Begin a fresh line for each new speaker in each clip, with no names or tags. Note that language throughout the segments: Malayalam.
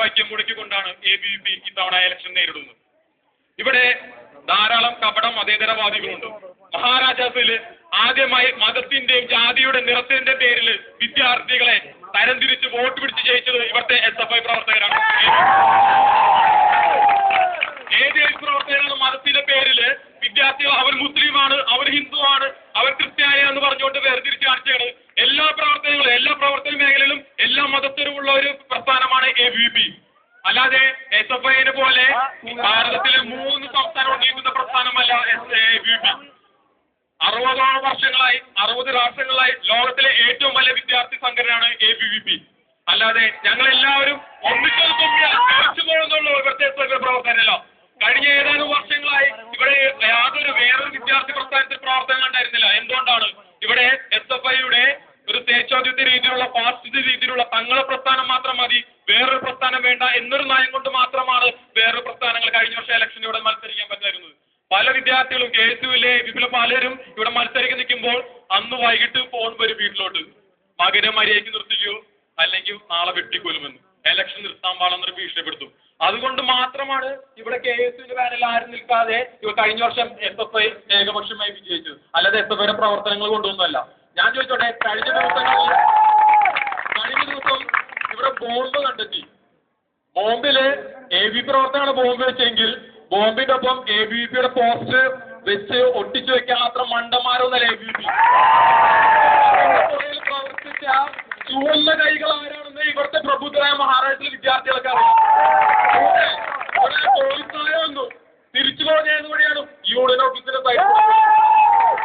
മുദ്രാവാക്യം മുടക്കിക്കൊണ്ടാണ് ABVP ഇത്തവണ ഇലക്ഷൻ നേരിടുന്നത്. ഇവിടെ ധാരാളം കപട മതേതരവാദികളുണ്ട്. മഹാരാജാസിൽ ആദ്യമായി മതത്തിന്റെയും ജാതിയുടെ നിറത്തിന്റെ പേരിൽ വിദ്യാർത്ഥികളെ തരംതിരിച്ച് വോട്ട് പിടിച്ച് ജയിച്ചത് ഇവിടുത്തെ SFI പ്രവർത്തകരാണ്. ഏത് പ്രവർത്തകരാണ് മതത്തിന്റെ പേരില് വിദ്യാർത്ഥികൾ അവർ മുസ്ലിമാണ്, അവർ ഹിന്ദുവാണ്, അവർ ക്രിസ്ത്യാനിയാണെന്ന് പറഞ്ഞുകൊണ്ട് വേർതിരിച്ച് കാണിച്ചാണ് എല്ലാ പ്രവർത്തന മേഖലയിലും എല്ലാ മതത്തിലുമുള്ള ഒരു പ്രസ്ഥാനമാണ് ABVP. അല്ലാതെ SFIനെ പോലെ ഭാരതത്തിലെ 3 സംസ്ഥാനം നീക്കുന്ന പ്രസ്ഥാനമല്ല ABVP. 60 വർഷങ്ങളായി 60 രാഷ്ട്രങ്ങളായി ലോകത്തിലെ ഏറ്റവും വലിയ വിദ്യാർത്ഥി സംഘടനയാണ് ABVP. അല്ലാതെ ഞങ്ങളെല്ലാവരും ഒന്നിച്ചു പോകുന്നുള്ള ഇവിടുത്തെ SFI പ്രവർത്തനമല്ല. കഴിഞ്ഞ ഏതാനും വർഷങ്ങളായി ഇവിടെ വേറൊരു വിദ്യാർത്ഥി പ്രസ്ഥാനത്തിൽ പ്രവർത്തനം ഉണ്ടായിരുന്നില്ല. എന്തുകൊണ്ടാണ്? ഇവിടെ SFIയുടെ ഒരു സ്വേച്ഛാധിപത്യ രീതിയിലുള്ള ഫാസിസ്റ്റ് രീതിയിലുള്ള തങ്ങളെ പ്രസ്ഥാനം മാത്രം മതി, വേറൊരു പ്രസ്ഥാനം വേണ്ട എന്നൊരു നയം കൊണ്ട് മാത്രമാണ് വേറൊരു പ്രസ്ഥാനങ്ങൾ കഴിഞ്ഞ വർഷം ഇലക്ഷനിൽ ഇവിടെ മത്സരിക്കാൻ പറ്റായിരുന്നത്. പല വിദ്യാർത്ഥികളും KSUവിലെ പലരും ഇവിടെ മത്സരിക്കാൻ നിൽക്കുമ്പോൾ അന്ന് വൈകിട്ട് ഫോൺ വരും വീട്ടിലോട്ട്, മകനെ മര്യാദയ്ക്ക് നിർത്തിക്കോ അല്ലെങ്കിൽ നാളെ വെട്ടിക്കൊല്ലുമെന്ന്, ഇലക്ഷൻ നിർത്താൻ പാടെന്നൊരു ഭീഷണിപ്പെടുത്തും. അതുകൊണ്ട് മാത്രമാണ് ഇവിടെ KSUവിന്റെ പാനലിൽ ആരും നിൽക്കാതെ കഴിഞ്ഞ വർഷം SFI ഏകപക്ഷമായി വിജയിച്ചത്. അല്ലാതെ SFIയുടെ പ്രവർത്തനങ്ങൾ കൊണ്ടൊന്നുമല്ല. ഞാൻ ചോദിച്ചോട്ടെ, കഴിഞ്ഞ ദിവസം ഇവിടെ ബോംബ് കണ്ടെത്തി. ബോംബില് ABVP പ്രവർത്തനമാണ് ബോംബ് വെച്ചെങ്കിൽ ബോംബിന്റെ ഒപ്പം ABVPയുടെ പോസ്റ്റ് വെച്ച് ഒട്ടിച്ചു വെക്കാൻ മാത്രം മണ്ടന്മാരൊന്നല്ല ABVP. പ്രവർത്തിച്ച ചുവന്ന കൈകൾ ആരാണെന്ന് ഇവിടുത്തെ പ്രബുദ്ധരായ മഹാരാഷ്ട്രയിലെ വിദ്യാർത്ഥികൾക്ക് അറിയാം. പോലീസായ ഒന്നു തിരിച്ചു പോയതുകൂടിയാണ് യൂണിയൻ ഓഫീസിന്റെ സൈഡ്.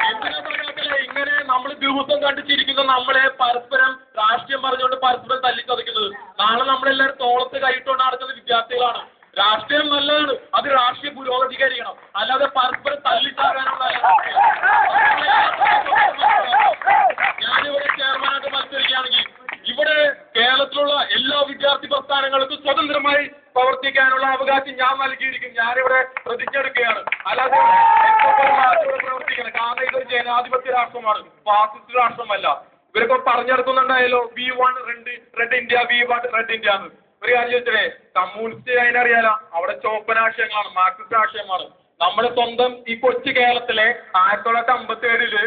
എന്തിനാ പറയാത്തില്ല, ഇങ്ങനെ നമ്മൾ ദിവസം കണ്ടിച്ചിരിക്കുന്ന നമ്മളെ പരസ്പരം രാഷ്ട്രീയം പറഞ്ഞുകൊണ്ട് പരസ്പരം തല്ലിച്ചതയ്ക്കുന്നത്. നാളെ നമ്മളെല്ലാവരും തോളത്ത് കൈയിട്ടുകൊണ്ട് നടക്കുന്ന വിദ്യാർത്ഥികളാണ്. രാഷ്ട്രീയം നല്ലതാണ്, അത് രാഷ്ട്രീയ പുരോഗതികരിക്കണം, അല്ലാതെ പരസ്പരം തല്ലിച്ചാകാനുള്ള. ഞാനിവിടെ ചെയർമാനായിട്ട് മത്സരിക്കുകയാണെങ്കിൽ ഇവിടെ കേരളത്തിലുള്ള എല്ലാ വിദ്യാർത്ഥി പ്രസ്ഥാനങ്ങൾക്കും സ്വതന്ത്രമായി പ്രവർത്തിക്കാനുള്ള അവകാശം ഞാൻ നൽകിയിരിക്കും. ഞാനിവിടെ പ്രതിജ്ഞയെടുക്കുകയാണ്. അല്ലാതെ പ്രവർത്തിക്കണം. കാരണം ഇതൊരു ജനാധിപത്യ രാഷ്ട്രമാണ്, ഫാസിസ്റ്റ് രാഷ്ട്രമല്ല. ഇവരൊക്കെ പറഞ്ഞെടുക്കുന്നുണ്ടായല്ലോ V1 red India, V1 red India എന്ന്. ഒരു കാര്യം ചോദിച്ചേ, കമ്മ്യൂണിസ്റ്റ് അതിനറിയാലോ, അവിടെ ചോപ്പൻ ആശയങ്ങളാണ്, മാർക്സിസ്റ്റ് ആശയമാണ്. നമ്മുടെ സ്വന്തം ഈ കൊച്ചു കേരളത്തിലെ 1957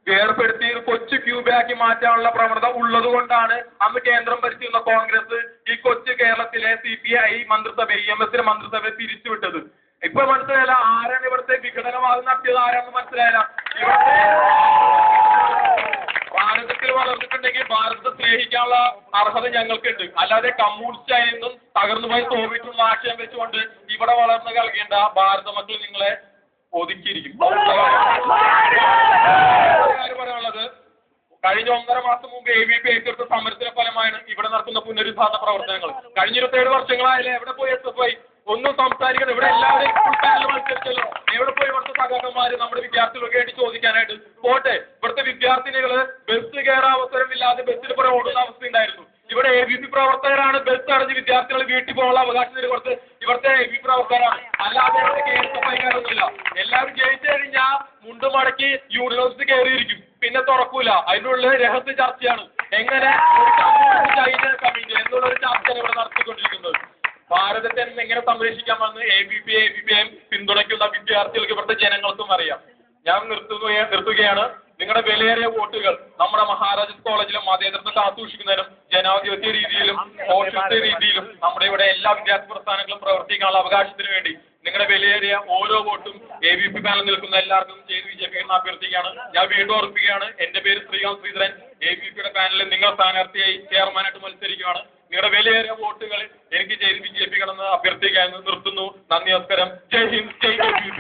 വേർപെടുത്തി കൊച്ചു ക്യൂബയാക്കി മാറ്റാനുള്ള പ്രവണത ഉള്ളത് കൊണ്ടാണ് അന്ന് കേന്ദ്രം ഭരിച്ചിരുന്ന കോൺഗ്രസ് ഈ കൊച്ചു കേരളത്തിലെ CPI മന്ത്രിസഭ EMS മന്ത്രിസഭയെ പിരിച്ചുവിട്ടത്. ഇപ്പൊ മനസ്സിലായില്ല ആരാണ് ഇവിടുത്തെ വിഘടനവാദം നടത്തിയത്, ആരാണെന്ന് മനസ്സിലായില്ല. ഇവിടുത്തെ ഭാരതത്തിൽ വളർന്നിട്ടുണ്ടെങ്കിൽ ഭാരതത്തെ സ്നേഹിക്കാനുള്ള അർഹത ഞങ്ങൾക്കുണ്ട്. അല്ലാതെ കമ്മ്യൂണിസ്റ്റ് ആയെന്നും തകർന്നുപോയി സോവിയറ്റുള്ള ആശയം വെച്ചുകൊണ്ട് ഇവിടെ വളർന്ന് കളിക്കേണ്ട ഭാരത മക്കൾ നിങ്ങളെ ഒതുക്കിയിരിക്കും. പറയാനുള്ളത്, കഴിഞ്ഞ 1.5 മാസം മുമ്പ് ABVP ഏറ്റെടുത്ത സമരത്തിന്റെ ഫലമായാണ് ഇവിടെ നടക്കുന്ന പുനരുദ്ധാരണ പ്രവർത്തനങ്ങൾ. കഴിഞ്ഞ 27 വർഷങ്ങളായാലും എവിടെ പോയി SFI ഒന്നും സംസാരിക്കണം. ഇവിടെ എല്ലാവരും ഫുൾ പാനൽ മത്സരിച്ചല്ലോ, എവിടെ പോയി ഇവിടുത്തെ സഹകരണന്മാര് നമ്മുടെ വിദ്യാർത്ഥികളൊക്കെ ആയിട്ട് ചോദിക്കാനായിട്ട് പോട്ടെ. ഇവിടുത്തെ വിദ്യാർത്ഥിനികള് ബസ് കയറാൻ അവസരമില്ലാതെ ബസ്സിന് പുറം ഓടുന്ന അവസ്ഥ ഉണ്ടായിരുന്നു. ഇവിടെ ABVP പ്രവർത്തകരാണ് ബസ് അടഞ്ഞ് വിദ്യാർത്ഥികൾ വീട്ടിൽ പോകാനുള്ള അവകാശം കൊടുത്ത് ഇവിടുത്തെ ABVP പ്രവർത്തകരാണ്. അല്ലാതെ KSFIക്കാരൊന്നുമില്ല. എല്ലാവരും ജയിച്ചു കഴിഞ്ഞാൽ മുണ്ട് മടക്കി യൂണിവേഴ്സിറ്റി കയറിയിരിക്കും, പിന്നെ തുറക്കൂല. അതിനുള്ള രഹസ്യ ചർച്ചയാണ് എങ്ങനെ ഒരു കമ്മ്യൂണിസ്റ്റ് കമ്മിറ്റി എന്നുള്ളൊരു ചർച്ചയാണ് ഇവിടെ നടത്തിക്കൊണ്ടിരിക്കുന്നത്. ഭാരതത്തെ എങ്ങനെ സംരക്ഷിക്കാമെന്ന് ABVPയും പിന്തുണയ്ക്കുന്ന വിദ്യാർത്ഥികൾക്ക് ഇവിടുത്തെ ജനങ്ങൾക്കും അറിയാം. ഞാൻ നിർത്തുകയാണ്. നിങ്ങളുടെ വിലയേറിയ വോട്ടുകൾ നമ്മുടെ മഹാരാജാസ് കോളേജിലും മതേതരത്വം കാത്തുസൂക്ഷിക്കുന്നതിനും ജനാധിപത്യ രീതിയിലും സോഷ്യലിസ്റ്റ് രീതിയിലും നമ്മുടെ ഇവിടെ എല്ലാ വിദ്യാർത്ഥി പ്രസ്ഥാനങ്ങളും പ്രവർത്തിക്കാനുള്ള അവകാശത്തിന് വേണ്ടി നിങ്ങളുടെ വിലയേറിയ ഓരോ വോട്ടും ABVP പാനൽ നിൽക്കുന്ന എല്ലാവർക്കും ചെയ്ത് വിജയിപ്പിക്കുന്ന അഭ്യർത്ഥിക്കുകയാണ്. ഞാൻ വീണ്ടും ഓർപ്പിക്കുകയാണ്, എന്റെ പേര് ശ്രീകാന്ത് ശ്രീധരൻ. ABVPയുടെ പാനലിൽ നിങ്ങൾ സ്ഥാനാർത്ഥിയായി ചെയർമാനായിട്ട് മത്സരിക്കുകയാണ്. നിങ്ങളുടെ വിലയേറിയ വോട്ടുകൾ എനിക്ക് ചെയ്ത് വിജയിപ്പിക്കണമെന്ന് അഭ്യർത്ഥിക്കാമെന്ന് നിർത്തുന്നു. നന്ദി, നമസ്കാരം. ജയ് ഹിന്ദ്, ജയ് ABVP.